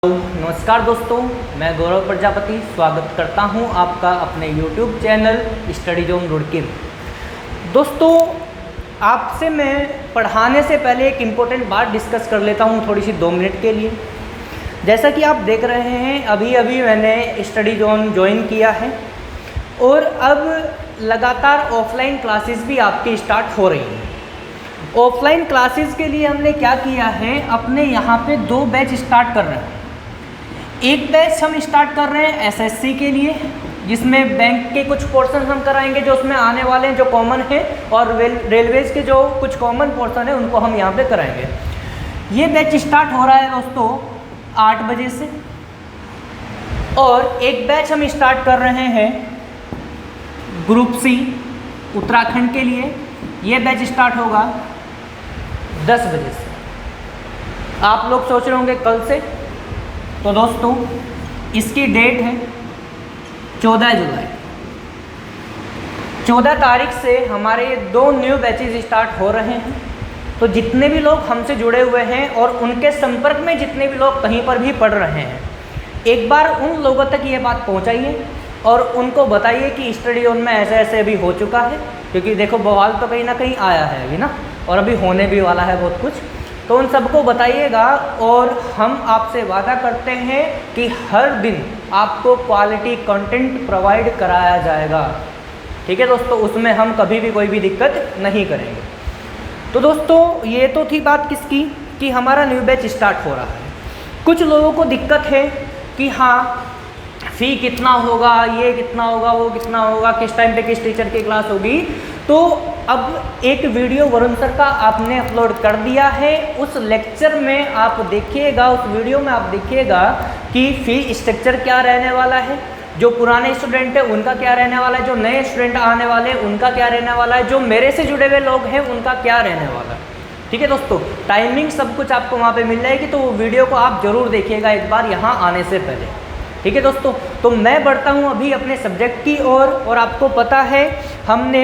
नमस्कार दोस्तों, मैं गौरव प्रजापति स्वागत करता हूं आपका अपने YouTube channel study zone Roorkee में। दोस्तों, आपसे मैं पढ़ाने से पहले एक इम्पोर्टेंट बात डिस्कस कर लेता हूं थोड़ी सी 2 मिनट के लिए। जैसा कि आप देख रहे हैं, अभी अभी मैंने स्टडी जोन ज्वाइन किया है और अब लगातार ऑफलाइन क्लासेस भी आपकी स्टार्ट हो रही हैं। ऑफलाइन क्लासेस के लिए हमने क्या किया है, अपने यहाँ पे 2 बैच स्टार्ट कर रहे हैं। एक बैच हम स्टार्ट कर रहे हैं एसएससी के लिए, जिसमें बैंक के कुछ पोर्शन हम कराएंगे जो उसमें आने वाले हैं, जो कॉमन है, और रेलवेज़ के जो कुछ कॉमन पोर्शन है उनको हम यहाँ पे कराएंगे। ये बैच स्टार्ट हो रहा है दोस्तों 8 बजे से। और एक बैच हम स्टार्ट कर रहे हैं ग्रुप सी उत्तराखंड के लिए। ये बैच स्टार्ट होगा 10 बजे से। आप लोग सोच रहे होंगे कल से, तो दोस्तों इसकी डेट है 14 जुलाई। 14 तारीख से हमारे 2 न्यू बैचेज स्टार्ट हो रहे हैं। तो जितने भी लोग हमसे जुड़े हुए हैं और उनके संपर्क में जितने भी लोग कहीं पर भी पढ़ रहे हैं, एक बार उन लोगों तक ये बात पहुंचाइए और उनको बताइए कि स्टडी जोन में ऐसे ऐसे अभी हो चुका है। क्योंकि देखो, बवाल तो कहीं ना कहीं आया है अभी ना, और अभी होने भी वाला है बहुत कुछ। तो उन सबको बताइएगा और हम आपसे वादा करते हैं कि हर दिन आपको क्वालिटी कंटेंट प्रोवाइड कराया जाएगा। ठीक है दोस्तों, उसमें हम कभी भी कोई भी दिक्कत नहीं करेंगे। तो दोस्तों, ये तो थी बात किसकी, कि हमारा न्यू बैच स्टार्ट हो रहा है। कुछ लोगों को दिक्कत है कि हाँ, फ़ी कितना होगा, ये कितना होगा, वो कितना होगा, किस टाइम पे किस टीचर की क्लास होगी। तो अब एक वीडियो वरुण सर का आपने अपलोड कर दिया है। उस लेक्चर में आप देखिएगा, उस वीडियो में आप देखिएगा कि फ़ी स्ट्रक्चर क्या रहने वाला है, जो पुराने स्टूडेंट है उनका क्या रहने वाला है, जो नए स्टूडेंट आने वाले हैं उनका क्या रहने वाला है, जो मेरे से जुड़े हुए लोग हैं उनका क्या रहने वाला है। ठीक है दोस्तों, टाइमिंग सब कुछ आपको वहाँ पे मिल जाएगी। तो वो वीडियो को आप ज़रूर देखिएगा एक बार यहाँ आने से पहले। ठीक है दोस्तों, तो मैं बढ़ता हूँ अभी अपने सब्जेक्ट की ओर। और आपको पता है, हमने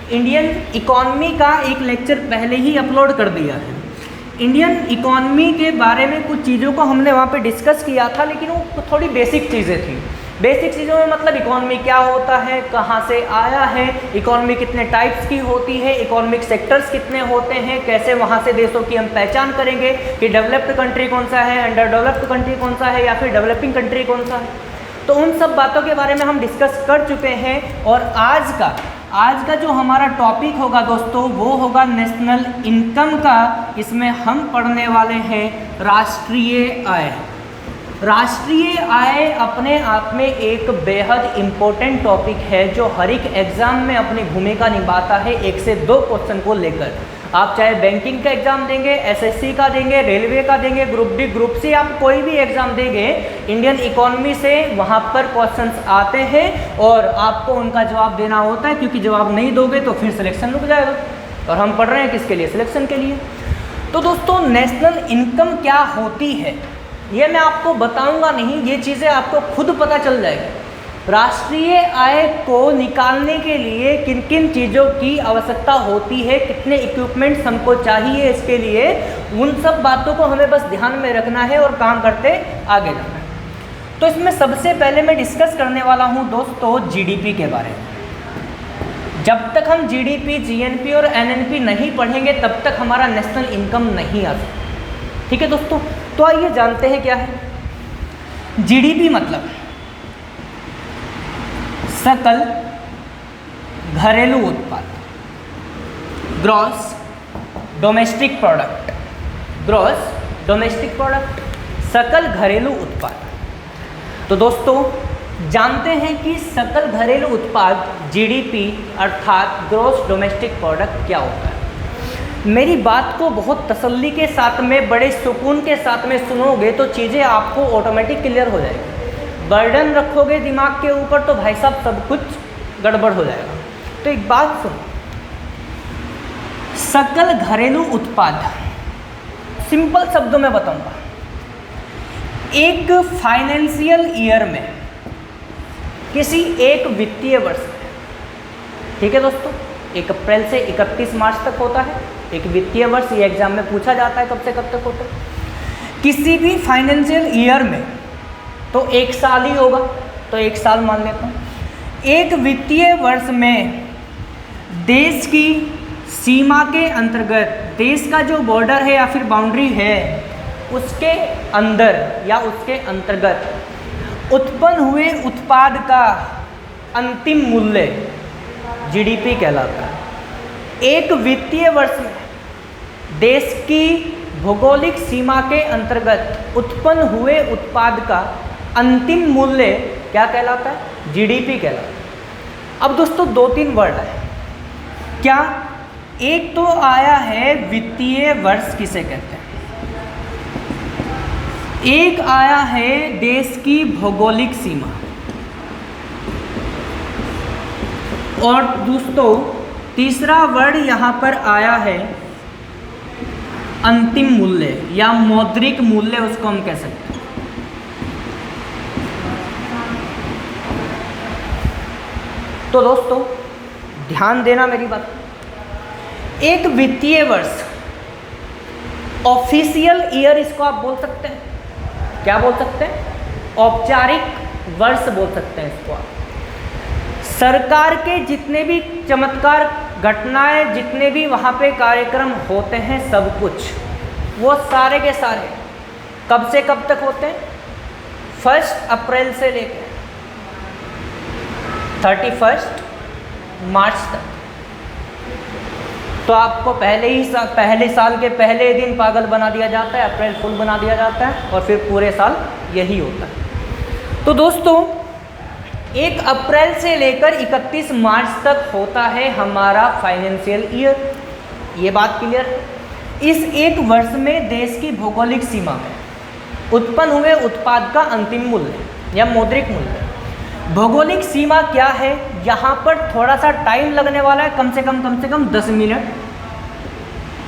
इंडियन इकॉनमी का एक लेक्चर पहले ही अपलोड कर दिया है। इंडियन इकॉनमी के बारे में कुछ चीज़ों को हमने वहाँ पे डिस्कस किया था, लेकिन वो थोड़ी बेसिक चीज़ें थी। बेसिक चीज़ों में मतलब इकॉनमी क्या होता है, कहाँ से आया है, इकॉनमी कितने टाइप्स की होती है, इकोनॉमिक सेक्टर्स कितने होते हैं, कैसे वहाँ से देशों की हम पहचान करेंगे कि डेवलप्ड कंट्री कौन सा है, अंडर डेवलप्ड कंट्री कौन सा है, या फिर डेवलपिंग कंट्री कौन सा है। तो उन सब बातों के बारे में हम डिस्कस कर चुके हैं। और आज का जो हमारा टॉपिक होगा दोस्तों, वो होगा नेशनल इनकम का। इसमें हम पढ़ने वाले हैं राष्ट्रीय आय। राष्ट्रीय आय अपने आप में एक बेहद इम्पोर्टेंट टॉपिक है, जो हर एक एग्ज़ाम में अपनी भूमिका निभाता है 1 से 2 क्वेश्चन को लेकर। आप चाहे बैंकिंग का एग्ज़ाम देंगे, एसएससी का देंगे, रेलवे का देंगे, ग्रुप डी, ग्रुप सी, आप कोई भी एग्ज़ाम देंगे, इंडियन इकोनॉमी से वहाँ पर क्वेश्चंस आते हैं और आपको उनका जवाब देना होता है। क्योंकि जवाब नहीं दोगे तो फिर सिलेक्शन रुक जाएगा। और हम पढ़ रहे हैं किसके लिए? सिलेक्शन के लिए। तो दोस्तों, नेशनल इनकम क्या होती है ये मैं आपको बताऊंगा नहीं, ये चीज़ें आपको खुद पता चल जाएगी। राष्ट्रीय आय को निकालने के लिए किन किन चीज़ों की आवश्यकता होती है, कितने इक्विपमेंट्स हमको चाहिए इसके लिए, उन सब बातों को हमें बस ध्यान में रखना है और काम करते आगे जाना है। तो इसमें सबसे पहले मैं डिस्कस करने वाला हूँ दोस्तों जीडीपी के बारे में। जब तक हम जीडीपी, जीएनपी और एनएनपी नहीं पढ़ेंगे तब तक हमारा नेशनल इनकम नहीं आ सकता। ठीक है दोस्तों, तो आइए जानते हैं क्या है जीडीपी। मतलब सकल घरेलू उत्पाद, gross domestic product, gross domestic product, सकल घरेलू उत्पाद। तो दोस्तों, जानते हैं कि सकल घरेलू उत्पाद जीडीपी अर्थात ग्रॉस डोमेस्टिक प्रोडक्ट क्या होता है। मेरी बात को बहुत तसल्ली के साथ में, बड़े सुकून के साथ में सुनोगे तो चीज़ें आपको ऑटोमेटिक क्लियर हो जाएगी। बर्डन रखोगे दिमाग के ऊपर तो भाई साहब सब कुछ गड़बड़ हो जाएगा। तो एक बात सुनो, सकल घरेलू उत्पाद सिंपल शब्दों में बताऊंगा। एक फाइनेंशियल ईयर में, किसी एक वित्तीय वर्ष में, ठीक है दोस्तों, 1 अप्रैल से 31 मार्च तक होता है एक वित्तीय वर्ष। ये एग्जाम में पूछा जाता है कब से कब तक होता है। किसी भी फाइनेंशियल ईयर में, तो एक साल ही होगा, तो एक साल मान लेता हूँ। एक वित्तीय वर्ष में देश की सीमा के अंतर्गत, देश का जो बॉर्डर है या फिर बाउंड्री है उसके अंदर या उसके अंतर्गत उत्पन्न हुए उत्पाद का अंतिम मूल्य जीडीपी कहलाता है। एक वित्तीय वर्ष में देश की भौगोलिक सीमा के अंतर्गत उत्पन्न हुए उत्पाद का अंतिम मूल्य क्या कहलाता है? जीडीपी कहलाता है। अब दोस्तों दो तीन वर्ड है क्या, एक तो आया है वित्तीय वर्ष किसे कहते हैं, एक आया है देश की भौगोलिक सीमा, और दोस्तों तीसरा वर्ड यहाँ पर आया है अंतिम मूल्य या मौद्रिक मूल्य, उसको हम कह सकते हैं। तो दोस्तों ध्यान देना मेरी बात, एक वित्तीय वर्ष, ऑफिशियल ईयर इसको आप बोल सकते हैं, क्या बोल सकते हैं? औपचारिक वर्ष बोल सकते हैं इसको आप। सरकार के जितने भी चमत्कार घटनाएं, जितने भी वहाँ पे कार्यक्रम होते हैं, सब कुछ वो सारे के सारे कब से कब तक होते हैं? 1 अप्रैल से लेकर 31 मार्च तक। तो आपको पहले साल के पहले दिन पागल बना दिया जाता है, अप्रैल फुल बना दिया जाता है, और फिर पूरे साल यही होता है। तो दोस्तों 1 अप्रैल से लेकर 31 मार्च तक होता है हमारा फाइनेंशियल ईयर। ये बात क्लियर है? इस एक वर्ष में देश की भौगोलिक सीमा में उत्पन्न हुए उत्पाद का अंतिम मूल्य या मौद्रिक मूल्य। भौगोलिक सीमा क्या है? यहाँ पर थोड़ा सा टाइम लगने वाला है, कम से कम 10 मिनट।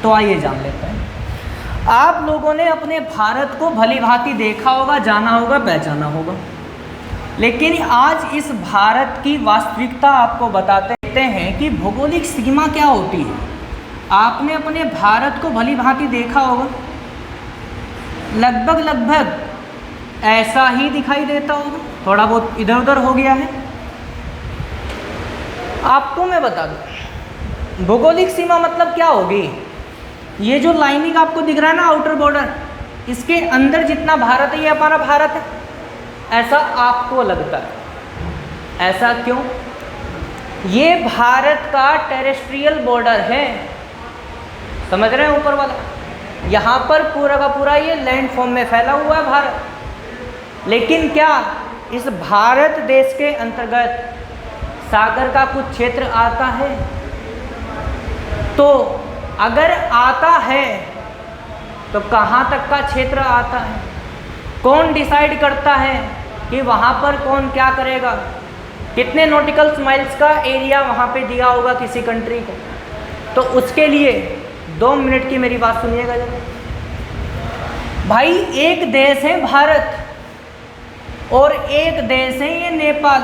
तो आइए जान लेते हैं। आप लोगों ने अपने भारत को भली भांति देखा होगा, जाना होगा, पहचाना होगा, लेकिन आज इस भारत की वास्तविकता आपको बताते हैं कि भौगोलिक सीमा क्या होती है। आपने अपने भारत को भली भांति देखा होगा, लगभग ऐसा ही दिखाई देता होगा, थोड़ा बहुत इधर उधर हो गया है। आपको मैं बता दूं भौगोलिक सीमा मतलब क्या होगी। ये जो लाइनिंग आपको दिख रहा है ना, आउटर बॉर्डर, इसके अंदर जितना भारत है ये हमारा भारत है, ऐसा आपको लगता है। ऐसा क्यों? ये भारत का टेरेस्ट्रियल बॉर्डर है, समझ रहे हैं? ऊपर वाला यहाँ पर पूरा का पूरा ये लैंड फॉर्म में फैला हुआ है भारत। लेकिन क्या इस भारत देश के अंतर्गत सागर का कुछ क्षेत्र आता है? तो अगर आता है तो कहाँ तक का क्षेत्र आता है? कौन डिसाइड करता है कि वहाँ पर कौन क्या करेगा? कितने नॉटिकल माइल्स का एरिया वहाँ पे दिया होगा किसी कंट्री को? तो उसके लिए 2 मिनट की मेरी बात सुनिएगा जरा। भाई एक देश है भारत और एक देश है ये नेपाल।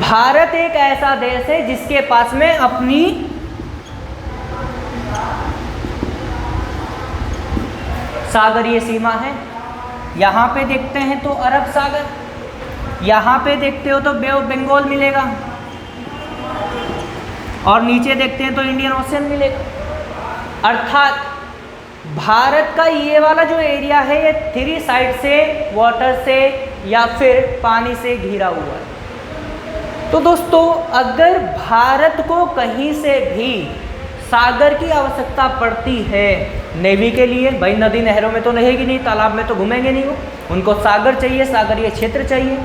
भारत एक ऐसा देश है जिसके पास में अपनी सागरीय सीमा है। यहाँ पे देखते हैं तो अरब सागर, यहाँ पे देखते हो तो बे ऑफ बंगाल मिलेगा, और नीचे देखते हैं तो इंडियन ओशन मिलेगा। अर्थात भारत का ये वाला जो एरिया है ये 3 साइड से वाटर से या फिर पानी से घिरा हुआ है। तो दोस्तों अगर भारत को कहीं से भी सागर की आवश्यकता पड़ती है नेवी के लिए, भाई नदी नहरों में तो रहेगी नहीं, तालाब में तो घूमेंगे नहीं वो, उनको सागर चाहिए, सागरीय क्षेत्र चाहिए।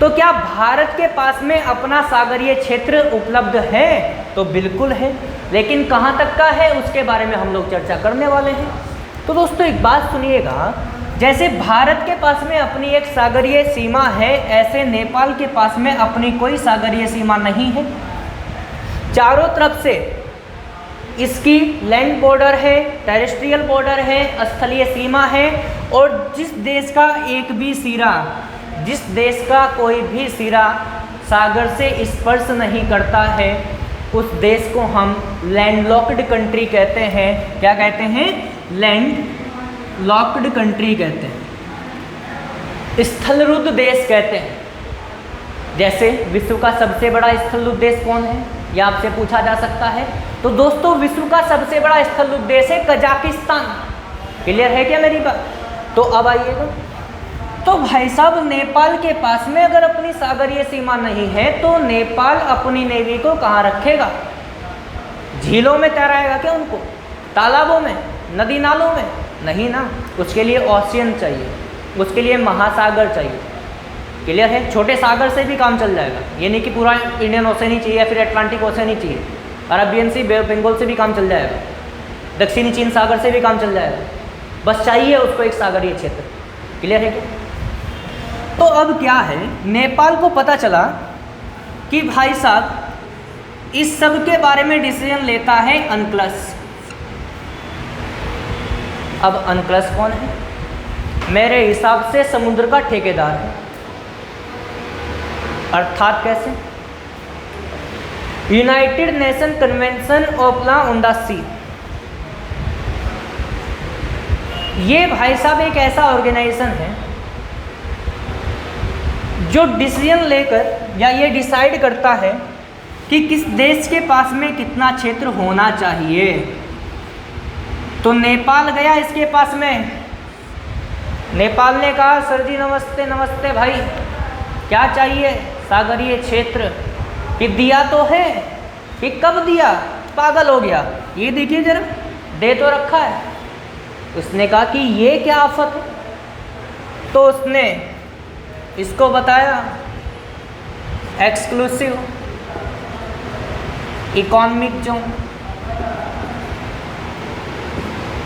तो क्या भारत के पास में अपना सागरीय क्षेत्र उपलब्ध है? तो बिल्कुल है, लेकिन कहाँ तक का है उसके बारे में हम लोग चर्चा करने वाले हैं। तो दोस्तों एक बात सुनिएगा, जैसे भारत के पास में अपनी एक सागरीय सीमा है, ऐसे नेपाल के पास में अपनी कोई सागरीय सीमा नहीं है। चारों तरफ से इसकी लैंड बॉर्डर है, टेरेस्ट्रियल बॉर्डर है, स्थलीय सीमा है, और जिस देश का एक भी सिरा, जिस देश का कोई भी सिरा सागर से स्पर्श नहीं करता है उस देश को हम लैंडलॉक्ड कंट्री कहते हैं। क्या कहते हैं? लैंडलॉक्ड कंट्री कहते हैं, स्थलरुद्ध देश कहते हैं। जैसे विश्व का सबसे बड़ा स्थलरुद्ध देश कौन है, यह आपसे पूछा जा सकता है। तो दोस्तों विश्व का सबसे बड़ा स्थलरुद्ध देश है कजाकिस्तान। क्लियर है क्या मेरी बात? तो अब आइएगा, तो भाई साहब नेपाल के पास में अगर अपनी सागरीय सीमा नहीं है तो नेपाल अपनी नेवी को कहाँ रखेगा? झीलों में तैराएगा क्या उनको? तालाबों में, नदी नालों में? नहीं ना, उसके लिए ओशियन चाहिए, उसके लिए महासागर चाहिए। क्लियर है? छोटे सागर से भी काम चल जाएगा, ये नहीं कि पूरा इंडियन ओशन ही चाहिए या फिर अटलांटिक ओशन ही चाहिए। अरबियन सी, बंगाल से भी काम चल जाएगा, दक्षिणी चीन सागर से भी काम चल जाएगा, बस चाहिए उसको एक सागरीय क्षेत्र। क्लियर है क्या? तो अब क्या है, नेपाल को पता चला कि भाई साहब इस सब के बारे में डिसीजन लेता है अनक्लस। अब अनक्लस कौन है? मेरे हिसाब से समुद्र का ठेकेदार है। अर्थात कैसे? United Nation Convention of Law on the Sea, ये भाई साहब एक ऐसा ऑर्गेनाइजेशन है जो डिसीजन लेकर या ये डिसाइड करता है कि किस देश के पास में कितना क्षेत्र होना चाहिए। तो नेपाल गया इसके पास में, नेपाल ने कहा सर जी नमस्ते नमस्ते भाई, क्या चाहिए? सागरीय क्षेत्र। कि दिया तो है, कि कब दिया? पागल हो गया, ये देखिए जरा, दे तो रखा है। उसने कहा कि ये क्या आफत है? तो उसने इसको बताया एक्सक्लूसिव इकोनॉमिक जोन,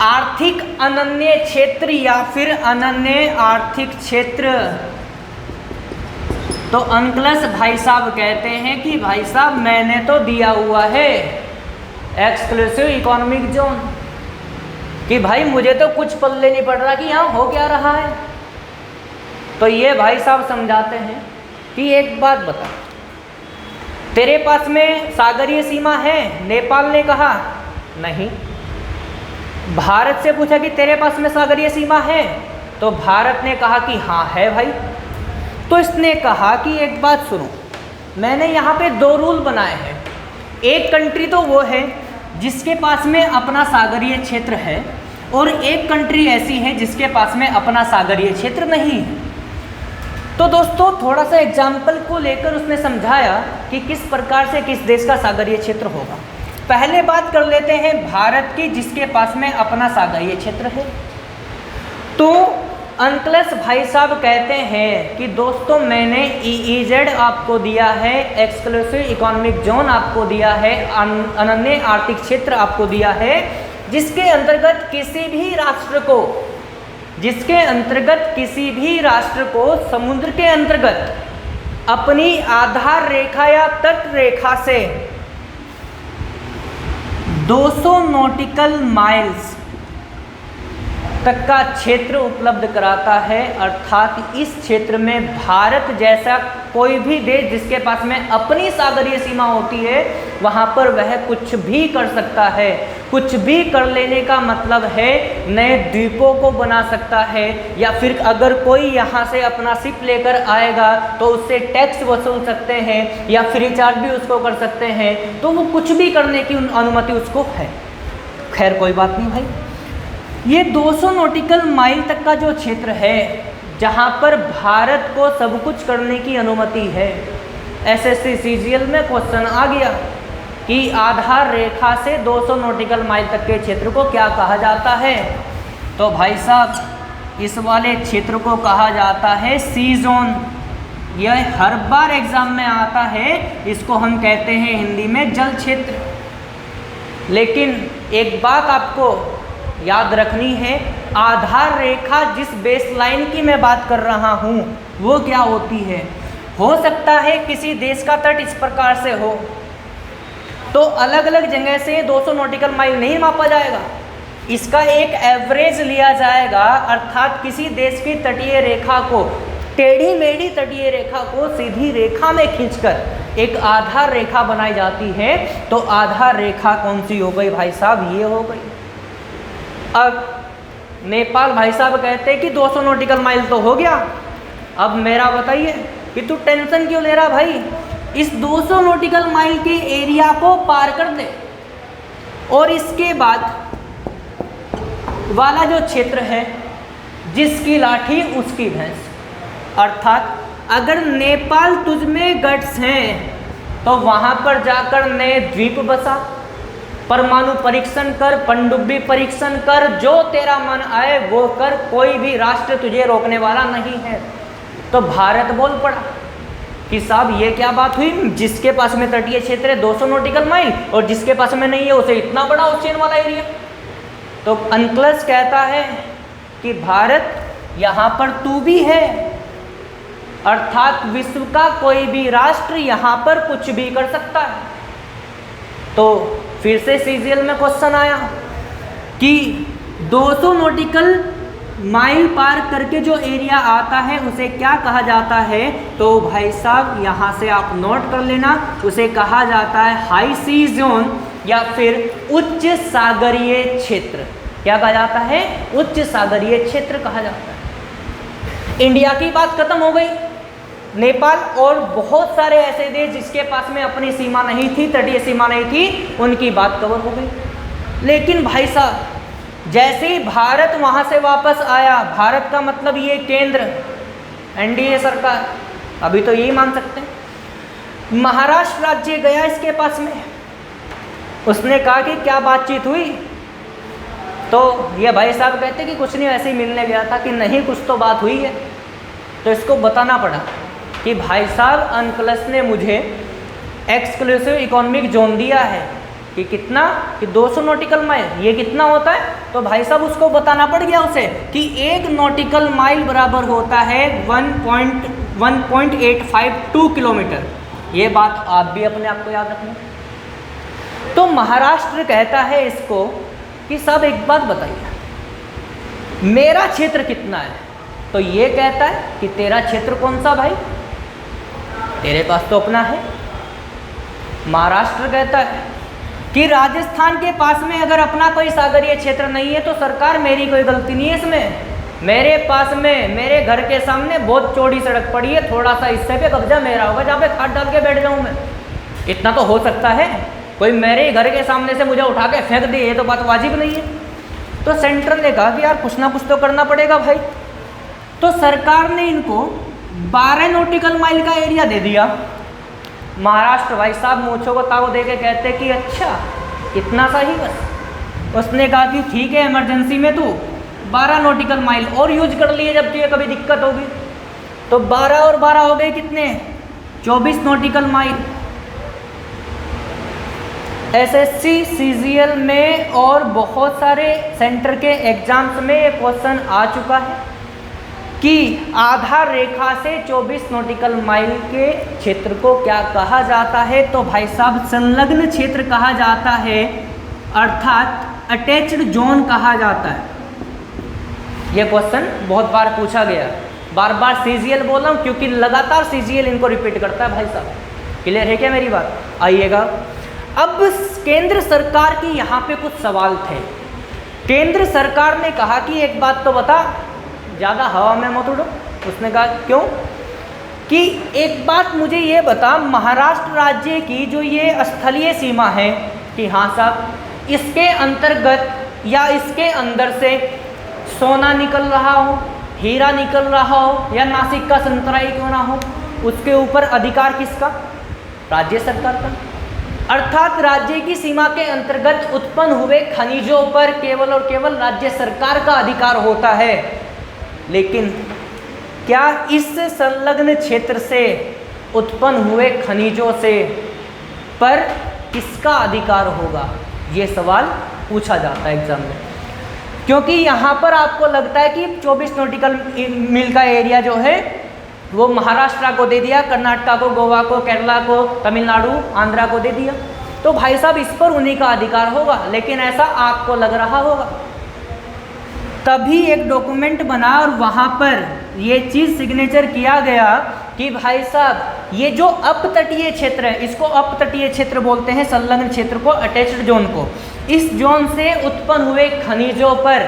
आर्थिक अनन्य क्षेत्र या फिर अनन्य आर्थिक क्षेत्र। तो अनक्लस भाई साहब कहते हैं कि भाई साहब मैंने तो दिया हुआ है एक्सक्लूसिव इकोनॉमिक जोन, कि भाई मुझे तो कुछ पल्ले नहीं पड़ रहा कि यहाँ हो क्या रहा है। तो ये भाई साहब समझाते हैं कि एक बात बता, तेरे पास में सागरीय सीमा है? नेपाल ने कहा नहीं। भारत से पूछा कि तेरे पास में सागरीय सीमा है? तो भारत ने कहा कि हाँ है भाई। तो इसने कहा कि एक बात सुनो, मैंने यहाँ पे दो रूल बनाए हैं। एक कंट्री तो वो है जिसके पास में अपना सागरीय क्षेत्र है, और एक कंट्री ऐसी है जिसके पास में अपना सागरीय क्षेत्र नहीं है। तो दोस्तों थोड़ा सा एग्जाम्पल को लेकर उसने समझाया कि किस प्रकार से किस देश का सागरीय क्षेत्र होगा। पहले बात कर लेते हैं भारत की, जिसके पास में अपना सागरीय क्षेत्र है। तो अनक्लस भाई साहब कहते हैं कि दोस्तों मैंने EEZ आपको दिया है, एक्सक्लूसिव इकोनॉमिक जोन आपको दिया है, अनन्य आर्थिक क्षेत्र आपको दिया है, जिसके अंतर्गत किसी भी राष्ट्र को समुद्र के अंतर्गत अपनी आधार रेखा या तट रेखा से 200 नॉटिकल माइल्स तक का क्षेत्र उपलब्ध कराता है। अर्थात इस क्षेत्र में भारत जैसा कोई भी देश जिसके पास में अपनी सागरीय सीमा होती है, वहाँ पर वह कुछ भी कर सकता है। कुछ भी कर लेने का मतलब है नए द्वीपों को बना सकता है, या फिर अगर कोई यहाँ से अपना शिप लेकर आएगा तो उससे टैक्स वसूल सकते हैं, या फ्री चार्ज भी उसको कर सकते हैं। तो वो कुछ भी करने की अनुमति उसको है। खैर कोई बात नहीं भाई, ये 200 नॉटिकल माइल तक का जो क्षेत्र है जहाँ पर भारत को सब कुछ करने की अनुमति है। SSC CGL में क्वेश्चन आ गया कि आधार रेखा से 200 नॉटिकल माइल तक के क्षेत्र को क्या कहा जाता है? तो भाई साहब इस वाले क्षेत्र को कहा जाता है सी जोन। यह हर बार एग्जाम में आता है, इसको हम कहते हैं हिंदी में जल क्षेत्र। लेकिन एक बात आपको याद रखनी है, आधार रेखा जिस बेसलाइन की मैं बात कर रहा हूँ वो क्या होती है। हो सकता है किसी देश का तट इस प्रकार से हो तो अलग अलग जगह से 200 नॉटिकल माइल नहीं मापा जाएगा, इसका एक एवरेज लिया जाएगा। अर्थात किसी देश की तटीय रेखा को, टेढ़ी मेढ़ी तटीय रेखा को सीधी रेखा में खींचकर एक आधार रेखा बनाई जाती है, तो आधार रेखा कौन सी हो गई भाई साहब? ये हो गई। अब नेपाल भाई साहब कहते हैं कि 200 नॉटिकल माइल तो हो गया, अब मेरा बताइए कि तू टेंशन क्यों ले रहा भाई, इस 200 नॉटिकल माइल के एरिया को पार कर दे और इसके बाद वाला जो क्षेत्र है, जिसकी लाठी उसकी भैंस, अर्थात अगर नेपाल तुझ में गट्स हैं तो वहाँ पर जाकर नए द्वीप बसा, परमाणु परीक्षण कर, पनडुब्बी परीक्षण कर, जो तेरा मन आए वो कर, कोई भी राष्ट्र तुझे रोकने वाला नहीं है। तो भारत बोल पड़ा कि साहब ये क्या बात हुई, जिसके पास में तटीय क्षेत्र है 200 नॉटिकल माइल और जिसके पास में नहीं है उसे इतना बड़ा ओशियन वाला एरिया। तो अनक्लस कहता है कि भारत यहाँ पर तू भी है, अर्थात विश्व का कोई भी राष्ट्र यहाँ पर कुछ भी कर सकता है। तो फिर से सीजीएल में क्वेश्चन आया कि 200 नॉटिकल माइल पार करके जो एरिया आता है उसे क्या कहा जाता है? तो भाई साहब यहाँ से आप नोट कर लेना, उसे कहा जाता है हाई सी जोन या फिर उच्च सागरीय क्षेत्र। क्या कहा जाता है? उच्च सागरीय क्षेत्र कहा जाता है। इंडिया की बात खत्म हो गई। नेपाल और बहुत सारे ऐसे देश जिसके पास में अपनी सीमा नहीं थी, तटीय सीमा नहीं थी, उनकी बात कवर हो गई। लेकिन भाई साहब जैसे ही भारत वहाँ से वापस आया, भारत का मतलब ये केंद्र एनडीए सरकार, अभी तो यही मान सकते हैं, महाराष्ट्र राज्य गया इसके पास में, उसने कहा कि क्या बातचीत हुई? तो ये भाई साहब कहते कि कुछ नहीं, ऐसे ही मिलने गया था। कि नहीं, कुछ तो बात हुई है। तो इसको बताना पड़ा कि भाई साहब अनक्लस ने मुझे एक्सक्लूसिव इकोनॉमिक जोन दिया है कि कितना, कि 200 नॉटिकल माइल। ये कितना होता है? तो भाई साहब उसको बताना पड़ गया उसे कि 1 नॉटिकल माइल बराबर होता है 1.852 किलोमीटर। ये बात आप भी अपने आप को याद रखना। तो महाराष्ट्र कहता है इसको कि साहब एक बात बताइए, मेरा क्षेत्र कितना है? तो ये कहता है कि तेरा क्षेत्र कौन सा भाई, तेरे पास तो अपना है। महाराष्ट्र कहता है कि राजस्थान के पास में अगर अपना कोई सागरीय क्षेत्र नहीं है तो सरकार मेरी कोई गलती नहीं है इसमें। मेरे पास में, मेरे घर के सामने बहुत चौड़ी सड़क पड़ी है, थोड़ा सा हिस्से पे कब्जा मेरा होगा, जहाँ पे खाट डाल के बैठ जाऊँ मैं। इतना तो हो सकता है, कोई मेरे घर के सामने से मुझे उठा के फेंक दे, ये तो बात वाजिब नहीं है। तो सेंट्रल ने कहा कि यार कुछ ना कुछ तो करना पड़ेगा भाई। तो सरकार ने इनको 12 नॉटिकल माइल का एरिया दे दिया। महाराष्ट्र भाई साहब मूंछों को ताव दे के कहते कि अच्छा इतना सा ही बस। उसने कहा कि ठीक है, इमरजेंसी में तू 12 नॉटिकल माइल और यूज कर लिए, जब तुझे कभी दिक्कत होगी। तो 12 और 12 हो गए कितने? 24 नॉटिकल माइल। एसएससी सीजीएल में और बहुत सारे सेंटर के एग्जाम्स में ये क्वेश्चन आ चुका है कि आधार रेखा से 24 नॉटिकल माइल के क्षेत्र को क्या कहा जाता है? तो भाई साहब संलग्न क्षेत्र कहा जाता है, अर्थात अटैच्ड जोन कहा जाता है। यह क्वेश्चन बहुत बार पूछा गया, बार बार सीजीएल बोल रहा हूँ क्योंकि लगातार सीजीएल इनको रिपीट करता है भाई साहब। क्लियर है क्या मेरी बात? आइएगा, अब केंद्र सरकार के यहाँ पे कुछ सवाल थे। केंद्र सरकार ने कहा कि एक बात तो बता, ज़्यादा हवा में मत उड़ो। उसने कहा क्यों? कि एक बात मुझे ये बता, महाराष्ट्र राज्य की जो ये स्थलीय सीमा है कि हाँ साहब इसके अंतर्गत या इसके अंदर से सोना निकल रहा हो, हीरा निकल रहा हो या नासिक का संतरा ही क्यों ना हो, उसके ऊपर अधिकार किसका? राज्य सरकार का। अर्थात राज्य की सीमा के अंतर्गत उत्पन्न हुए खनिजों पर केवल और केवल राज्य सरकार का अधिकार होता है। लेकिन क्या इस संलग्न क्षेत्र से उत्पन्न हुए खनिजों से पर किसका अधिकार होगा? ये सवाल पूछा जाता है एग्जाम में, क्योंकि यहाँ पर आपको लगता है कि 24 नॉटिकल मील का एरिया जो है वो महाराष्ट्र को दे दिया, कर्नाटका को, गोवा को, केरला को, तमिलनाडु, आंध्रा को दे दिया, तो भाई साहब इस पर उन्हीं का अधिकार होगा। लेकिन ऐसा आपको लग रहा होगा। तभी एक डॉक्यूमेंट बना और वहाँ पर ये चीज़ सिग्नेचर किया गया कि भाई साहब ये जो अपतटीय क्षेत्र है, इसको अपतटीय क्षेत्र बोलते हैं, संलग्न क्षेत्र को, अटैच्ड जोन को, इस जोन से उत्पन्न हुए खनिजों पर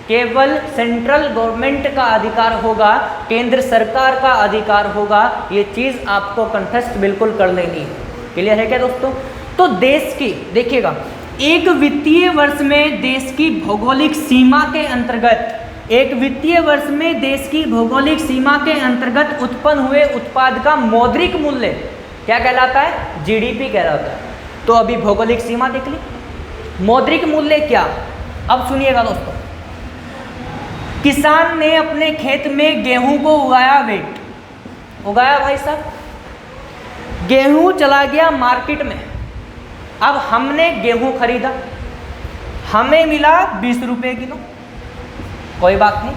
केवल सेंट्रल गवर्नमेंट का अधिकार होगा, केंद्र सरकार का अधिकार होगा। ये चीज़ आपको कंठस्थ बिल्कुल कर लेनी है। क्लियर है क्या दोस्तों? तो देश की देखिएगा, एक वित्तीय वर्ष में देश की भौगोलिक सीमा के अंतर्गत, एक वित्तीय वर्ष में देश की भौगोलिक सीमा के अंतर्गत उत्पन्न हुए उत्पाद का मौद्रिक मूल्य क्या कहलाता है? जीडीपी कहलाता है। तो अभी भौगोलिक सीमा देख ली, मौद्रिक मूल्य क्या? अब सुनिएगा दोस्तों, किसान ने अपने खेत में गेहूं को उगाया, वेट उगाया भाई साहब, गेहूं चला गया मार्केट में। अब हमने गेहूं खरीदा, हमें मिला 20 रुपये किलो, कोई बात नहीं।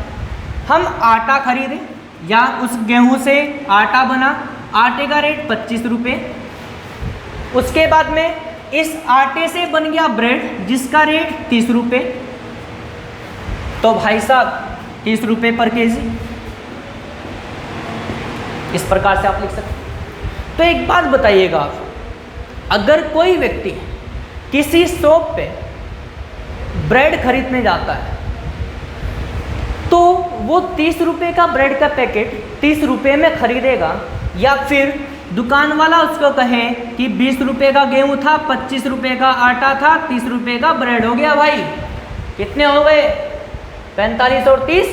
हम आटा खरीदे या उस गेहूं से आटा बना, आटे का रेट 25 रुपये। उसके बाद में इस आटे से बन गया ब्रेड जिसका रेट 30 रुपये। तो भाई साहब 30 रुपये पर केजी, इस प्रकार से आप लिख सकते हैं। तो एक बात बताइएगा, अगर कोई व्यक्ति किसी शॉप पे ब्रेड खरीदने जाता है तो वो 30 रुपये का ब्रेड का पैकेट 30 रुपये में खरीदेगा, या फिर दुकान वाला उसको कहे कि 20 रुपये का गेहूं था, 25 रुपये का आटा था, 30 रुपये का ब्रेड हो गया भाई, कितने हो गए? 45 और 30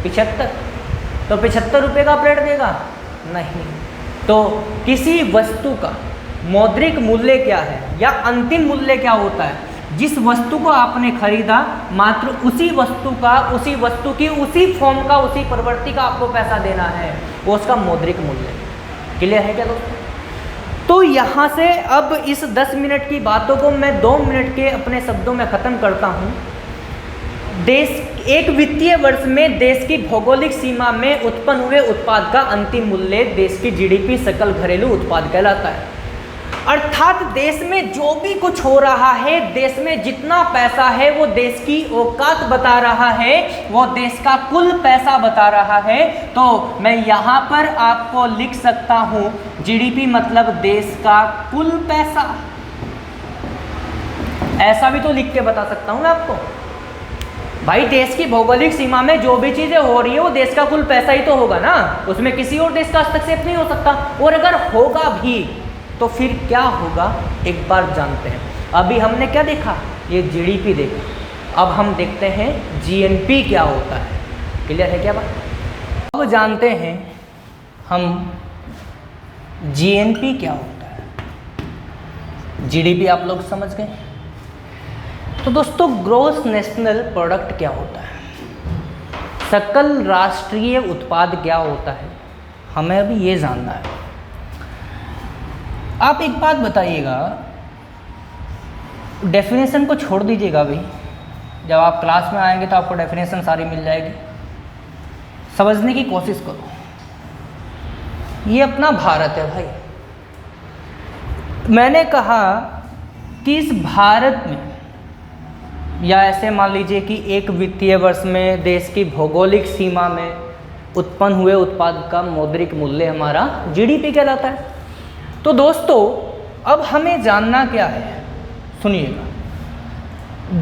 75। तो 75 रुपये का ब्रेड देगा? नहीं। तो किसी वस्तु का मौद्रिक मूल्य क्या है या अंतिम मूल्य क्या होता है? जिस वस्तु को आपने खरीदा, मात्र उसी वस्तु का, उसी वस्तु की उसी फॉर्म का, उसी प्रवृत्ति का आपको पैसा देना है, वो उसका मौद्रिक मूल्य। क्लियर है क्या दोस्तों? तो यहाँ से अब इस 10 मिनट की बातों को मैं 2 मिनट के अपने शब्दों में ख़त्म करता हूँ। देश, एक वित्तीय वर्ष में देश की भौगोलिक सीमा में उत्पन्न हुए उत्पाद का अंतिम मूल्य देश की जीडीपी, सकल घरेलू उत्पाद कहलाता है। अर्थात देश में जो भी कुछ हो रहा है, देश में जितना पैसा है वो देश की औकात बता रहा है, वो देश का कुल पैसा बता रहा है। तो मैं यहाँ पर आपको लिख सकता हूँ, जीडीपी मतलब देश का कुल पैसा। ऐसा भी तो लिख के बता सकता हूँ मैं आपको, भाई देश की भौगोलिक सीमा में जो भी चीज़ें हो रही है वो देश का कुल पैसा ही तो होगा ना, उसमें किसी और देश का हस्तक्षेप नहीं हो सकता। और अगर होगा भी तो फिर क्या होगा एक बार जानते हैं। अभी हमने क्या देखा? ये जीडीपी देखा। अब हम देखते हैं जीएनपी क्या होता है। क्लियर है क्या बात? अब जानते हैं हम जीएनपी क्या होता है। जीडीपी आप लोग समझ गए। तो दोस्तों ग्रॉस नेशनल प्रोडक्ट क्या होता है, सकल राष्ट्रीय उत्पाद क्या होता है, हमें अभी ये जानना है। आप एक बात बताइएगा, डेफिनेशन को छोड़ दीजिएगा भाई, जब आप क्लास में आएंगे तो आपको डेफिनेशन सारी मिल जाएगी, समझने की कोशिश करो। ये अपना भारत है भाई। मैंने कहा कि इस भारत में, या ऐसे मान लीजिए कि एक वित्तीय वर्ष में देश की भौगोलिक सीमा में उत्पन्न हुए उत्पाद का मौद्रिक मूल्य हमारा जीडीपी कहलाता है। तो दोस्तों अब हमें जानना क्या है, सुनिएगा।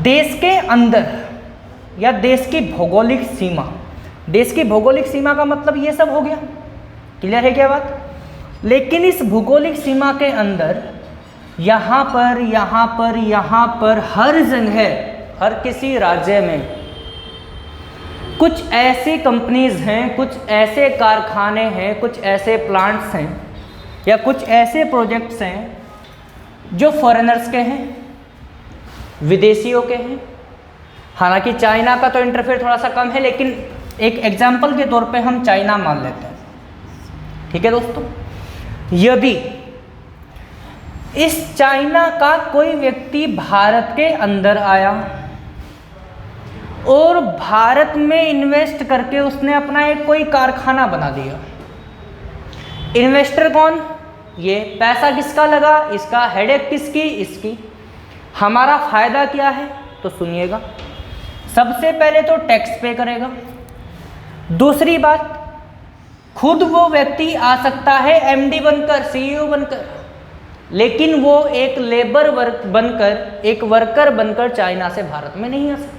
देश के अंदर या देश की भौगोलिक सीमा, देश की भौगोलिक सीमा का मतलब ये सब हो गया। क्लियर है क्या बात? लेकिन इस भौगोलिक सीमा के अंदर यहाँ पर, यहाँ पर, यहाँ पर, हर जगह, हर किसी राज्य में कुछ ऐसी कंपनीज हैं, कुछ ऐसे कारखाने हैं, कुछ ऐसे प्लांट्स हैं या कुछ ऐसे प्रोजेक्ट्स हैं जो फॉरेनर्स के हैं, विदेशियों के हैं। हालांकि चाइना का तो इंटरफेयर थोड़ा सा कम है, लेकिन एक एग्जाम्पल के तौर पे हम चाइना मान लेते हैं। ठीक है दोस्तों, यदि इस चाइना का कोई व्यक्ति भारत के अंदर आया और भारत में इन्वेस्ट करके उसने अपना एक कोई कारखाना बना दिया, इन्वेस्टर कौन? ये। पैसा किसका लगा? इसका। हेडेक किसकी? इसकी। हमारा फायदा क्या है? तो सुनिएगा, सबसे पहले तो टैक्स पे करेगा। दूसरी बात, खुद वो व्यक्ति आ सकता है एमडी बनकर, सीईओ बनकर, लेकिन वो एक लेबर वर्क बनकर, एक वर्कर बनकर चाइना से भारत में नहीं आ सकता।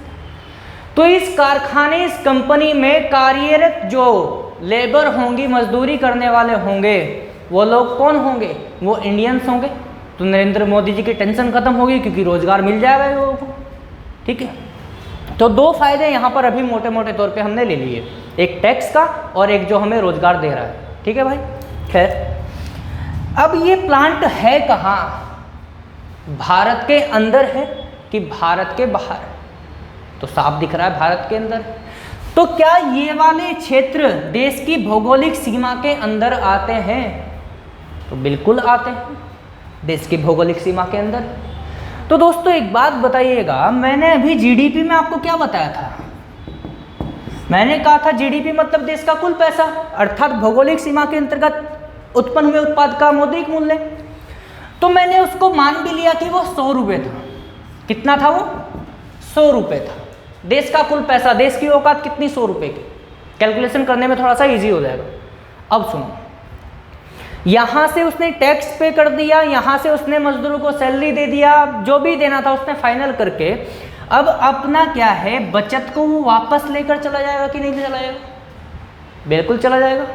तो इस कारखाने, इस कंपनी में कार्यरत जो लेबर होंगी, मजदूरी करने वाले होंगे, वो लोग कौन होंगे? वो इंडियंस होंगे। तो नरेंद्र मोदी जी की टेंशन खत्म होगी क्योंकि रोजगार मिल जाएगा लोगों को। ठीक है, तो दो फायदे यहाँ पर अभी मोटे मोटे तौर पे हमने ले लिए, एक टैक्स का और एक जो हमें रोजगार दे रहा है। ठीक है भाई, खैर अब ये प्लांट है कहाँ? भारत के अंदर है कि भारत के बाहर है? तो साफ दिख रहा है भारत के अंदर। तो क्या ये वाले क्षेत्र देश की भौगोलिक सीमा के अंदर आते हैं? तो बिल्कुल आते हैं देश की भौगोलिक सीमा के अंदर। तो दोस्तों एक बात बताइएगा, मैंने अभी जीडीपी में आपको क्या बताया था? मैंने कहा था जीडीपी मतलब देश का कुल पैसा, अर्थात भौगोलिक सीमा के अंतर्गत उत्पन्न हुए उत्पाद का मौद्रिक मूल्य। तो मैंने उसको मान भी लिया कि वो 100 रुपये था। कितना था वो? 100 रुपये था। देश का कुल पैसा, देश की औकात कितनी? 100 रुपये की। कैलकुलेशन करने में थोड़ा सा इजी हो जाएगा। अब सुनो, यहाँ से उसने टैक्स पे कर दिया, यहाँ से उसने मजदूरों को सैलरी दे दिया, जो भी देना था उसने फाइनल करके अब अपना क्या है, बचत को वो वापस लेकर चला जाएगा कि नहीं चला जाएगा? बिल्कुल चला जाएगा।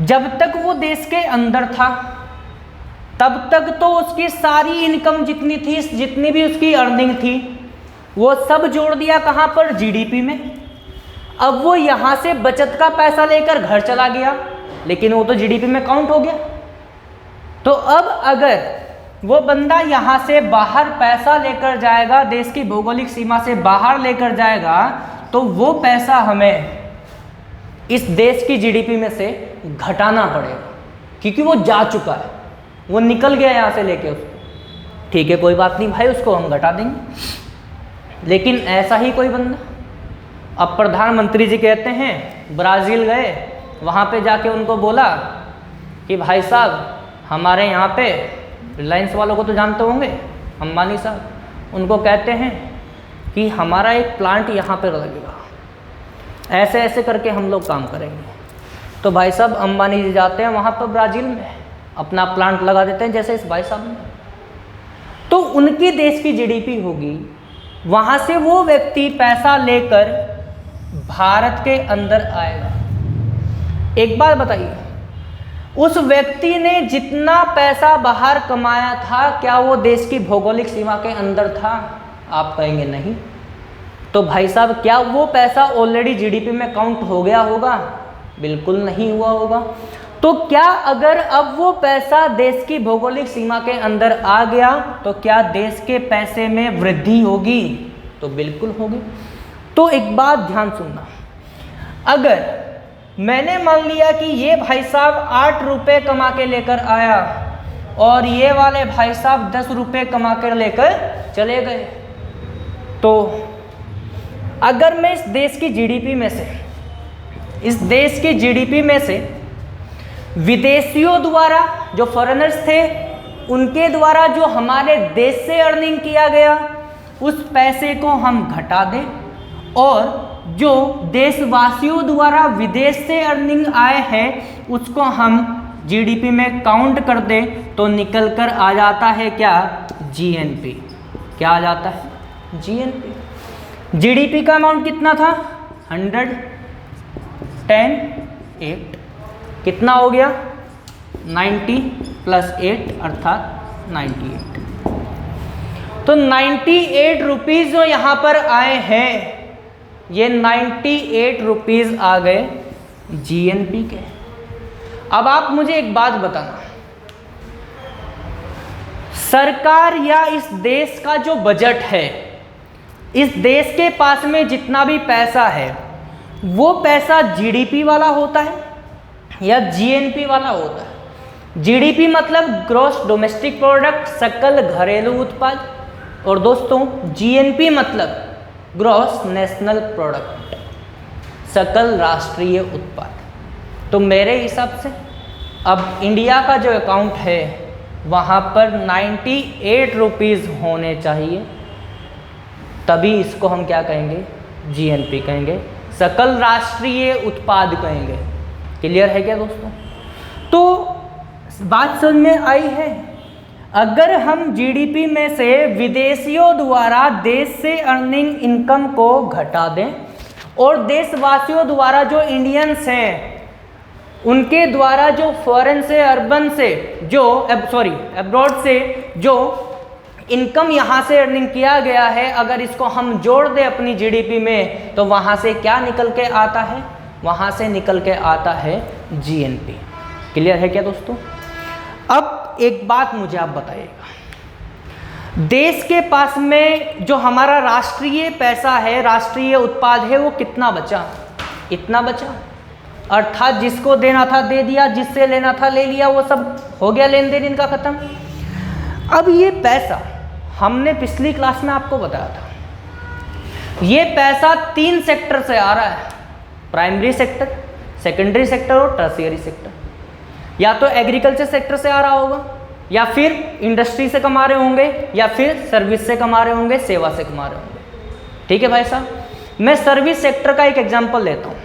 जब तक वो देश के अंदर था तब तक तो उसकी सारी इनकम जितनी थी, जितनी भी उसकी अर्निंग थी, वो सब जोड़ दिया कहाँ पर? जीडीपी में। अब वो यहाँ से बचत का पैसा लेकर घर चला गया, लेकिन वो तो जीडीपी में काउंट हो गया। तो अब अगर वो बंदा यहाँ से बाहर पैसा लेकर जाएगा, देश की भौगोलिक सीमा से बाहर लेकर जाएगा, तो वो पैसा हमें इस देश की जीडीपी में से घटाना पड़ेगा, क्योंकि वो जा चुका है, वो निकल गया यहाँ से लेके उसको। ठीक है, कोई बात नहीं भाई, उसको हम घटा देंगे। लेकिन ऐसा ही कोई बंदा, अब प्रधानमंत्री जी कहते हैं ब्राज़ील गए, वहाँ पे जाके उनको बोला कि भाई साहब हमारे यहाँ पे रिलायंस वालों को तो जानते होंगे, अंबानी साहब, उनको कहते हैं कि हमारा एक प्लांट यहाँ पे लगेगा, ऐसे ऐसे करके हम लोग काम करेंगे। तो भाई साहब अंबानी जी जाते हैं वहाँ पर ब्राज़ील में, अपना प्लांट लगा देते हैं जैसे इस भाई साहब ने। तो उनकी देश की जीडीपी होगी, वहाँ से वो व्यक्ति पैसा लेकर भारत के अंदर आएगा। एक बात बताइए, उस व्यक्ति ने जितना पैसा बाहर कमाया था, क्या वो देश की भौगोलिक सीमा के अंदर था? आप कहेंगे नहीं। तो भाई साहब क्या वो पैसा ऑलरेडी जीडीपी में काउंट हो गया होगा? बिल्कुल नहीं हुआ होगा। तो क्या अगर अब वो पैसा देश की भौगोलिक सीमा के अंदर आ गया तो क्या देश के पैसे में वृद्धि होगी? तो बिल्कुल होगी। तो एक बात ध्यान सुनना, अगर मैंने मान लिया कि ये भाई साहब 8 रुपये कमा के लेकर आया और ये वाले भाई साहब 10 रुपये कमा कर लेकर चले गए, तो अगर मैं इस देश की जीडीपी में से, इस देश की जीडीपी में से विदेशियों द्वारा, जो फॉरेनर्स थे उनके द्वारा जो हमारे देश से अर्निंग किया गया, उस पैसे को हम घटा दें और जो देशवासियों द्वारा विदेश से अर्निंग आए हैं उसको हम जीडीपी में काउंट कर दें, तो निकल कर आ जाता है क्या? जीएनपी। क्या आ जाता है? जीएनपी। जीडीपी का अमाउंट कितना था? 110.8। कितना हो गया? 90 + 8 अर्थात 98। तो 98 रुपीज़ जो यहाँ पर आए हैं, ये 98 रुपीज़ आ गए जीएनपी के। अब आप मुझे एक बात बताना, सरकार या इस देश का जो बजट है, इस देश के पास में जितना भी पैसा है, वो पैसा जीडीपी वाला होता है या जीएनपी वाला होता है? जीडीपी मतलब ग्रॉस डोमेस्टिक प्रोडक्ट, सकल घरेलू उत्पाद, और दोस्तों जीएनपी मतलब ग्रॉस नेशनल प्रोडक्ट, सकल राष्ट्रीय उत्पाद। तो मेरे हिसाब से अब इंडिया का जो अकाउंट है वहाँ पर 98 रुपीज़ होने चाहिए, तभी इसको हम क्या कहेंगे? जीएनपी कहेंगे, सकल राष्ट्रीय उत्पाद कहेंगे। क्लियर है क्या दोस्तों? तो बात समझ में आई है? अगर हम जीडीपी में से विदेशियों द्वारा देश से अर्निंग इनकम को घटा दें और देशवासियों द्वारा जो इंडियंस हैं उनके द्वारा जो फॉरेन से अर्बन से जो अब्रॉड से जो इनकम यहाँ से अर्निंग किया गया है, अगर इसको हम जोड़ दें अपनी जीडीपी में तो वहाँ से क्या निकल के आता है? वहाँ से निकल के आता है जीएनपी। क्लियर है क्या दोस्तों? अब एक बात मुझे आप बताइएगा, देश के पास में जो हमारा राष्ट्रीय पैसा है, राष्ट्रीय उत्पाद है, वो कितना बचा? इतना बचा, अर्थात जिसको देना था दे दिया, जिससे लेना था ले लिया, वो सब हो गया लेन देन इनका खत्म। अब ये पैसा हमने पिछली क्लास में आपको बताया था, ये पैसा 3 सेक्टर से आ रहा है, प्राइमरी सेक्टर, सेकेंडरी सेक्टर और टर्शियरी सेक्टर। या तो एग्रीकल्चर सेक्टर से आ रहा होगा, या फिर इंडस्ट्री से कमा रहे होंगे, या फिर सर्विस से कमा रहे होंगे, सेवा से कमा रहे होंगे। ठीक है भाई साहब, मैं सर्विस सेक्टर का एक एग्जांपल लेता हूँ।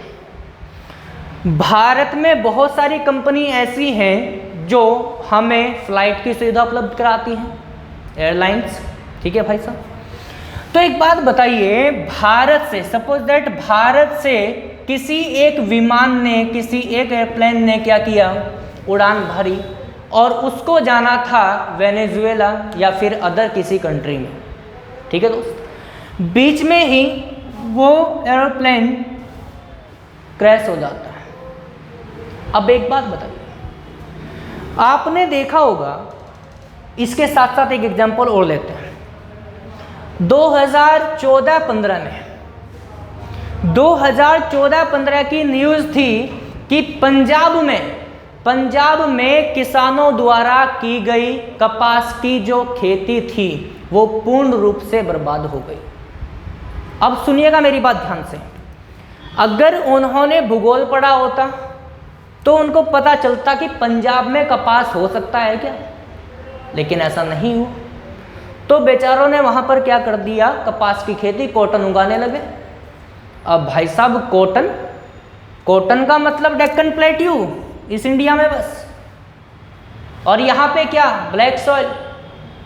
भारत में बहुत सारी कंपनी ऐसी हैं जो हमें फ्लाइट की सुविधा उपलब्ध कराती हैं, एयरलाइंस। ठीक है भाई साहब, तो एक बात बताइए, भारत से सपोज दैट भारत से किसी एक विमान ने, किसी एक एयरप्लेन ने क्या किया, उड़ान भरी और उसको जाना था वेनेजुएला या फिर अदर किसी कंट्री में। ठीक है दोस्त, बीच में ही वो एयरप्लेन क्रैश हो जाता है। अब एक बात बताइए, आपने देखा होगा, इसके साथ साथ एक एग्जांपल और लेते हैं। 2014-15 में 2014-15 की न्यूज़ थी कि पंजाब में किसानों द्वारा की गई कपास की जो खेती थी वो पूर्ण रूप से बर्बाद हो गई। अब सुनिएगा मेरी बात ध्यान से, अगर उन्होंने भूगोल पढ़ा होता तो उनको पता चलता कि पंजाब में कपास हो सकता है क्या, लेकिन ऐसा नहीं हुआ। तो बेचारों ने वहाँ पर क्या कर दिया, कपास की खेती, कॉटन उगाने लगे। अब भाई साहब कॉटन का मतलब डेक्कन प्लेट्यू इस इंडिया में बस, और यहाँ पे क्या, ब्लैक सॉइल,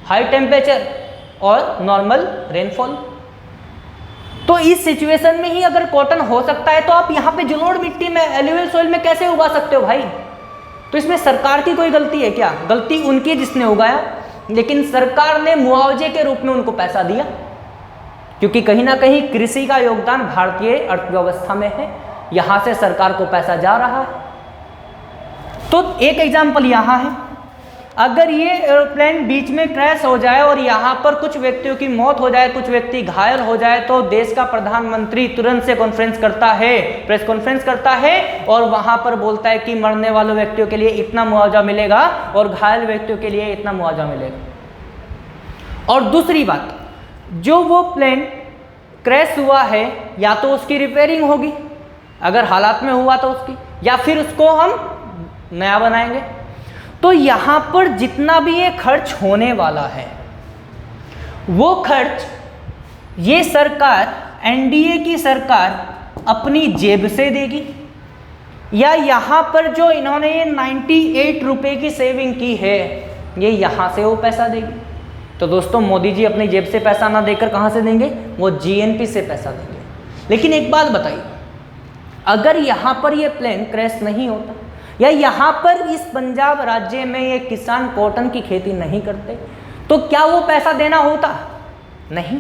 हाई टेम्परेचर और नॉर्मल रेनफॉल। तो इस सिचुएशन में ही अगर कॉटन हो सकता है तो आप यहाँ पे जलोढ़ मिट्टी में, एलुवियल सॉइल में कैसे उगा सकते हो भाई? तो इसमें सरकार की कोई गलती है क्या? गलती उनकी जिसने उगाया, लेकिन सरकार ने मुआवजे के रूप में उनको पैसा दिया, क्योंकि कहीं ना कहीं कृषि का योगदान भारतीय अर्थव्यवस्था में है, यहाँ से सरकार को पैसा जा रहा है। तो एक एग्जाम्पल यहाँ है, अगर ये एरोप्लेन बीच में क्रैश हो जाए और यहाँ पर कुछ व्यक्तियों की मौत हो जाए, कुछ व्यक्ति घायल हो जाए, तो देश का प्रधानमंत्री तुरंत से कॉन्फ्रेंस करता है, प्रेस कॉन्फ्रेंस करता है और वहाँ पर बोलता है कि मरने वाले व्यक्तियों के लिए इतना मुआवजा मिलेगा और घायल व्यक्तियों के लिए इतना मुआवजा मिलेगा। और दूसरी बात, जो वो प्लेन क्रैश हुआ है या तो उसकी रिपेयरिंग होगी अगर हालात में हुआ तो उसकी, या फिर उसको हम नया बनाएंगे। तो यहाँ पर जितना भी ये खर्च होने वाला है वो खर्च ये सरकार, एनडीए की सरकार अपनी जेब से देगी, या यहाँ पर जो इन्होंने ये 98 रुपये की सेविंग की है ये यहाँ से वो पैसा देगी। तो दोस्तों मोदी जी अपनी जेब से पैसा ना देकर कहाँ से देंगे, वो जीएनपी से पैसा देंगे। लेकिन एक बात बताइए, अगर यहाँ पर ये प्लेन क्रैश नहीं होता या यहाँ पर इस पंजाब राज्य में ये किसान कॉटन की खेती नहीं करते तो क्या वो पैसा देना होता? नहीं।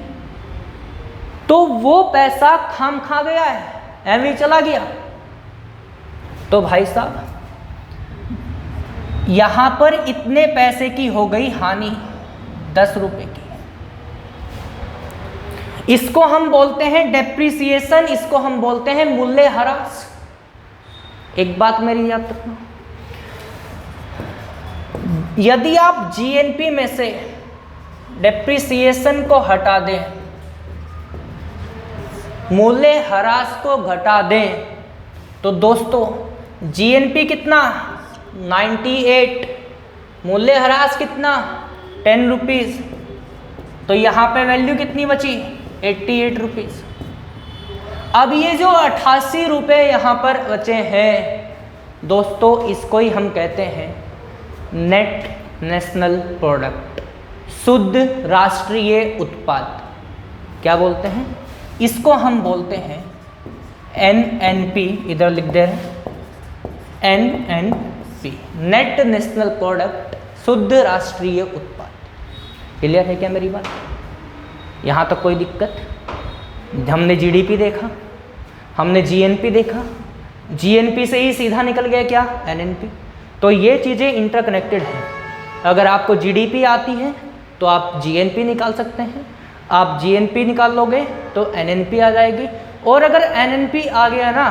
तो वो पैसा खाम खा गया है, ऐਵੇਂ चला गया। तो भाई साहब यहाँ पर इतने पैसे की हो गई हानि, 10 रुपए की। इसको हम बोलते हैं डेप्रिसिएशन, इसको हम बोलते हैं मूल्यह्रास। एक बात मेरी याद रखना, यदि आप जीएनपी में से डेप्रिसिएशन को हटा दें, मूल्यह्रास को घटा दें, तो दोस्तों जीएनपी कितना, 98, मूल्यह्रास कितना, 10 रुपीज़। तो यहाँ पे वैल्यू कितनी बची, 88 रुपीज़। अब ये जो 88 रुपये यहाँ पर बचे हैं दोस्तों इसको ही हम कहते हैं नेट नेशनल प्रोडक्ट, शुद्ध राष्ट्रीय उत्पाद। क्या बोलते हैं इसको? हम बोलते हैं NNP, इधर लिख दे रहे हैं NNP, नेट नेशनल प्रोडक्ट, शुद्ध राष्ट्रीय उत्पाद। क्लियर है क्या मेरी बात? यहाँ तक कोई दिक्कत? हमने GDP देखा, हमने GNP देखा, GNP से ही सीधा निकल गया क्या? NNP। तो ये चीज़ें इंटरकनेक्टेड हैं। अगर आपको GDP आती है तो आप GNP निकाल सकते हैं, आप GNP निकाल लोगे तो NNP आ जाएगी, और अगर NNP आ गया ना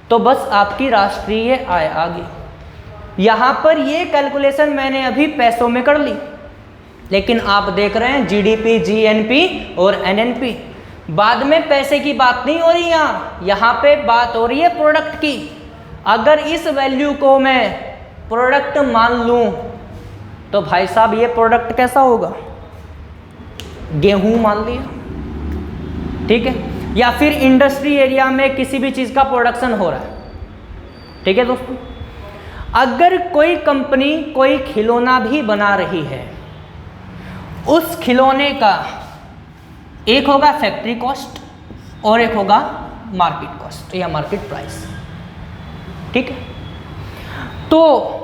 तो बस आपकी राष्ट्रीय आय आ गई। यहाँ पर ये कैलकुलेशन मैंने अभी पैसों में कर ली, लेकिन आप देख रहे हैं GDP, GNP और NNP। बाद में पैसे की बात नहीं हो रही, यहाँ पे बात हो रही है प्रोडक्ट की। अगर इस वैल्यू को मैं प्रोडक्ट मान लूँ तो भाई साहब ये प्रोडक्ट कैसा होगा? गेहूं मान लिया, ठीक है, या फिर इंडस्ट्री एरिया में किसी भी चीज़ का प्रोडक्शन हो रहा है, ठीक है दोस्तों। अगर कोई कंपनी कोई खिलौना भी बना रही है, उस खिलौने का एक होगा फैक्ट्री कॉस्ट और एक होगा मार्केट कॉस्ट या मार्केट प्राइस, ठीक है। तो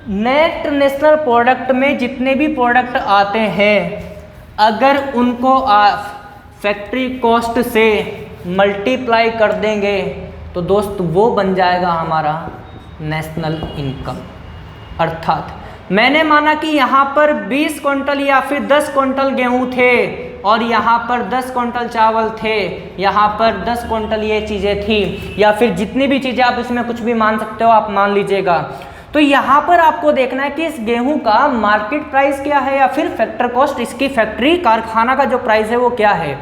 नेट नेशनल प्रोडक्ट में जितने भी प्रोडक्ट आते हैं, अगर उनको आप फैक्ट्री कॉस्ट से मल्टीप्लाई कर देंगे तो दोस्त वो बन जाएगा हमारा नेशनल इनकम। अर्थात मैंने माना कि यहाँ पर 20 क्विंटल या फिर 10 क्विंटल गेहूँ थे और यहाँ पर 10 क्विंटल चावल थे, यहाँ पर 10 क्विंटल ये चीज़ें थी, या फिर जितनी भी चीज़ें आप इसमें कुछ भी मान सकते हो, आप मान लीजिएगा। तो यहाँ पर आपको देखना है कि इस गेहूं का मार्केट प्राइस क्या है या फिर फैक्टर कॉस्ट, इसकी फैक्ट्री कारखाना का जो प्राइस है वो क्या है।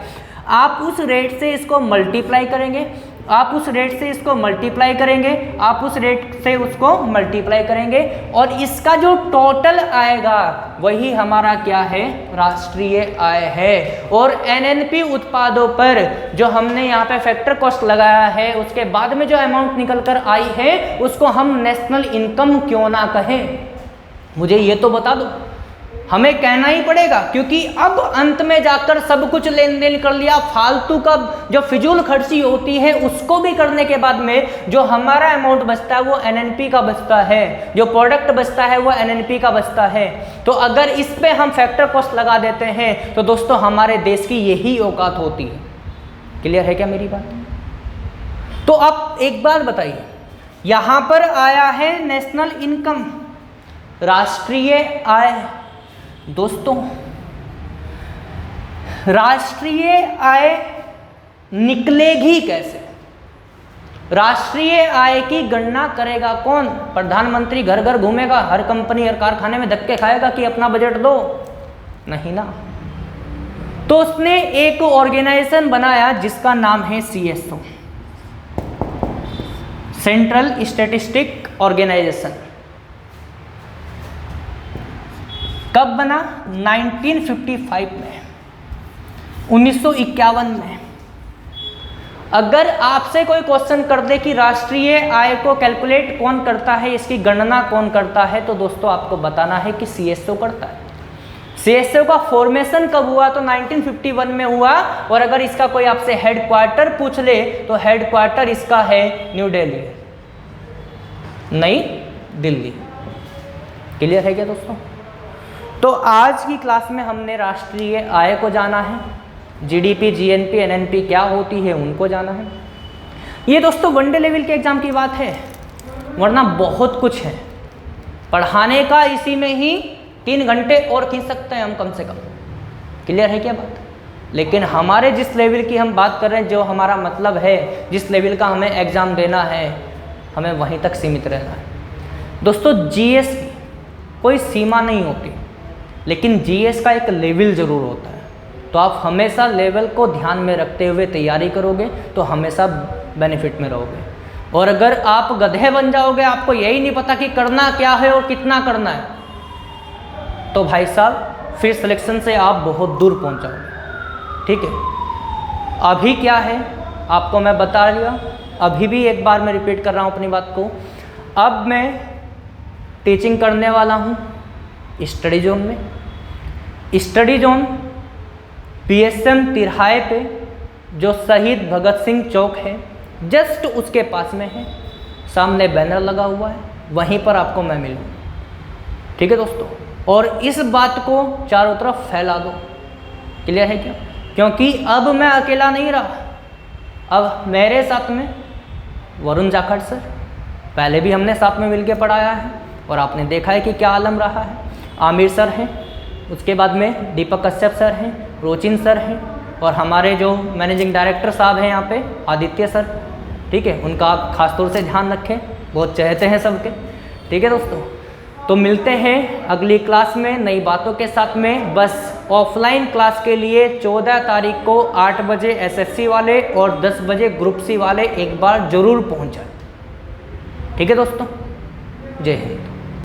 आप उस रेट से इसको मल्टीप्लाई करेंगे, आप उस रेट से इसको मल्टीप्लाई करेंगे, आप उस रेट से उसको मल्टीप्लाई करेंगे, और इसका जो टोटल आएगा वही हमारा क्या है? राष्ट्रीय आय है। और NNP उत्पादों पर जो हमने यहाँ पे फैक्टर कॉस्ट लगाया है, उसके बाद में जो अमाउंट निकल कर आई है उसको हम नेशनल इनकम क्यों ना कहें? मुझे ये तो बता दो। हमें कहना ही पड़ेगा, क्योंकि अब अंत में जाकर सब कुछ लेन देन कर लिया, फालतू का जो फिजूल खर्ची होती है उसको भी करने के बाद में जो हमारा अमाउंट बचता है वो NNP का बचता है, जो प्रोडक्ट बचता है वो NNP का बचता है। तो अगर इस पे हम फैक्टर कॉस्ट लगा देते हैं तो दोस्तों हमारे देश की यही औकात होती है। क्लियर है क्या मेरी बात? तो अब एक बात बताइए, यहाँ पर आया है नेशनल इनकम, राष्ट्रीय आय। दोस्तों राष्ट्रीय आय निकलेगी कैसे? राष्ट्रीय आय की गणना करेगा कौन? प्रधानमंत्री घर घर घूमेगा, हर कंपनी हर कारखाने में धक्के खाएगा कि अपना बजट दो? नहीं ना। तो उसने एक ऑर्गेनाइजेशन बनाया जिसका नाम है CSO, सेंट्रल स्टैटिस्टिक ऑर्गेनाइजेशन। कब बना? 1955 में, 1951 में। अगर आपसे कोई क्वेश्चन कर दे कि राष्ट्रीय आय को कैलकुलेट कौन करता है, इसकी गणना कौन करता है, तो दोस्तों आपको बताना है कि CSO करता है। CSO का फॉर्मेशन कब हुआ? तो 1951 में हुआ। और अगर इसका कोई आपसे हेडक्वार्टर पूछ ले तो हेडक्वार्टर इसका है न्यू दिल्ली, नई दिल्ली। क्लियर है क्या दोस्तों? तो आज की क्लास में हमने राष्ट्रीय आय को जाना है, GDP, GNP, NNP क्या होती है उनको जाना है। ये दोस्तों वनडे लेवल के एग्जाम की बात है, वरना बहुत कुछ है पढ़ाने का। इसी में ही 3 घंटे और खींच सकते हैं हम कम से कम। क्लियर है क्या बात? लेकिन हमारे जिस लेवल की हम बात कर रहे हैं, जो हमारा मतलब है, जिस लेवल का हमें एग्ज़ाम देना है, हमें वहीं तक सीमित रहना है। दोस्तों GS की कोई सीमा नहीं होती, लेकिन GS का एक लेवल ज़रूर होता है। तो आप हमेशा लेवल को ध्यान में रखते हुए तैयारी करोगे तो हमेशा बेनिफिट में रहोगे। और अगर आप गधे बन जाओगे, आपको यही नहीं पता कि करना क्या है और कितना करना है, तो भाई साहब फिर सिलेक्शन से आप बहुत दूर पहुंच जाओगे। ठीक है, अभी क्या है आपको मैं बता दिया, अभी भी एक बार मैं रिपीट कर रहा हूं अपनी बात को। अब मैं टीचिंग करने वाला हूँ स्टडी जोन में। स्टडी जोन PSM तिरहाए पे जो शहीद भगत सिंह चौक है जस्ट उसके पास में है, सामने बैनर लगा हुआ है, वहीं पर आपको मैं मिलूँ। ठीक है दोस्तों, और इस बात को चारों तरफ फैला दो। क्लियर है क्या? क्योंकि अब मैं अकेला नहीं रहा, अब मेरे साथ में वरुण जाखड़ सर, पहले भी हमने साथ में मिलके पढ़ाया है और आपने देखा है कि क्या आलम रहा है। आमिर सर हैं, उसके बाद में दीपक कश्यप सर हैं, रोचिन सर हैं, और हमारे जो मैनेजिंग डायरेक्टर साहब हैं यहाँ पे आदित्य सर। ठीक है, उनका आप खास तौर से ध्यान रखें, बहुत चहेते हैं सबके। ठीक है दोस्तों, तो मिलते हैं अगली क्लास में नई बातों के साथ में। बस ऑफलाइन क्लास के लिए 14 तारीख को 8 बजे SSC वाले और 10 बजे ग्रुप C वाले एक बार ज़रूर पहुँच जाए। ठीक है दोस्तों, जय हिंद।